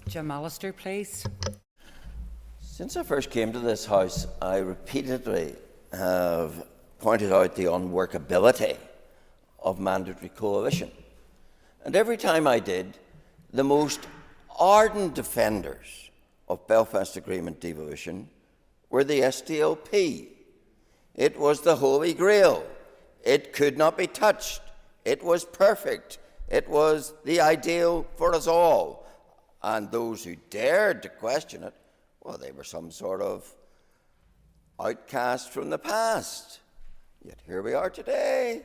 Jim Allister, please. Since I first came to this House, I repeatedly have pointed out the unworkability of mandatory coalition. And every time I did, the most ardent defenders of Belfast Agreement devolution were the SDLP. It was the Holy Grail. It could not be touched. It was perfect. It was the ideal for us all. And those who dared to question it, well, they were some sort of outcast from the past. Yet here we are today,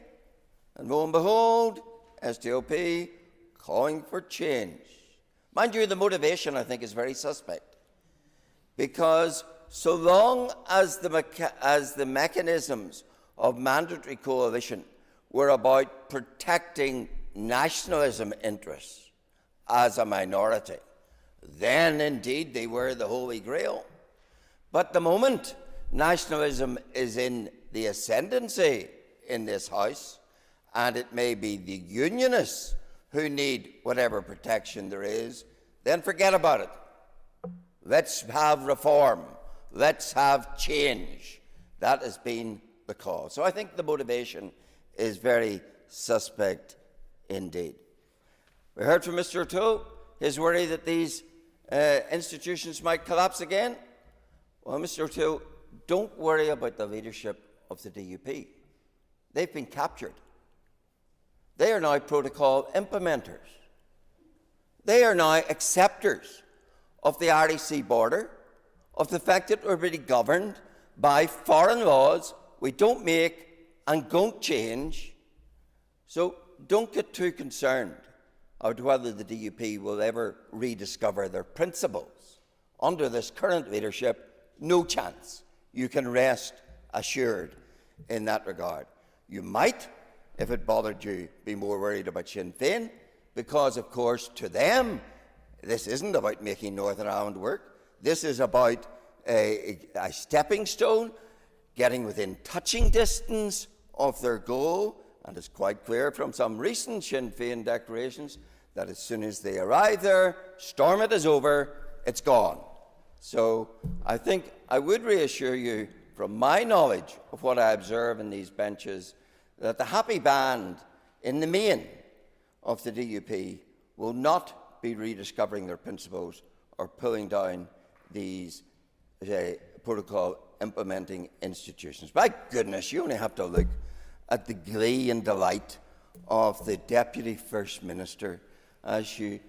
and lo and behold, SDLP calling for change. Mind you, the motivation, I think, is very suspect, because so long as the mechanisms of mandatory coalition were about protecting nationalism interests as a minority, then indeed they were the Holy Grail. But the moment nationalism is in the ascendancy in this House, and it may be the unionists who need whatever protection there is, then forget about it. Let's have reform. Let's have change. That has been the call. So I think the motivation is very suspect indeed. We heard from Mr. O'Toole his worry that these institutions might collapse again. Well, Mr. O'Toole, don't worry about the leadership of the DUP. They've been captured. They are now protocol implementers. They are now acceptors of the REC border, of the fact that we're really governed by foreign laws we don't make and don't change. So don't get too concerned about whether the DUP will ever rediscover their principles. Under this current leadership, no chance. You can rest assured in that regard. You might, if it bothered you, be more worried about Sinn Féin, because, of course, to them, this isn't about making Northern Ireland work. This is about a stepping stone, getting within touching distance of their goal, and it's quite clear from some recent Sinn Féin declarations that as soon as they arrive there, Stormont is over, it's gone. So I think I would reassure you, from my knowledge of what I observe in these benches, that the happy band in the main of the DUP will not be rediscovering their principles or pulling down these protocol implementing institutions. My goodness, you only have to look at the glee and delight of the Deputy First Minister as she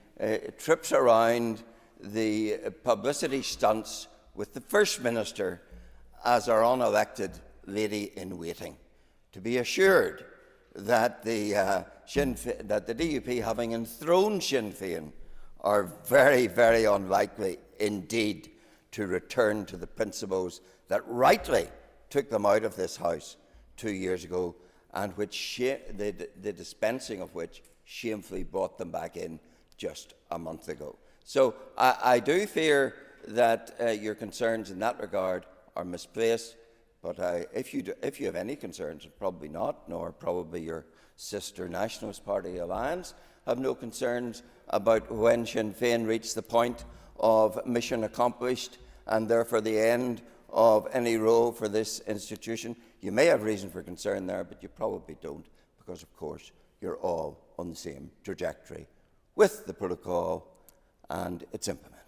trips around the publicity stunts with the First Minister as our unelected lady-in-waiting. To be assured that the DUP, having enthroned Sinn Féin, are very, very unlikely indeed to return to the principles that rightly took them out of this House 2 years ago, and which the dispensing of which shamefully brought them back in just a month ago. So I do fear that your concerns in that regard are misplaced, but if you have any concerns, probably not, nor probably your sister Nationalist Party Alliance have no concerns about when Sinn Féin reach the point of mission accomplished and therefore the end of any role for this institution. You may have reason for concern there, but you probably don't, because of course you're all on the same trajectory with the protocol and its implementation.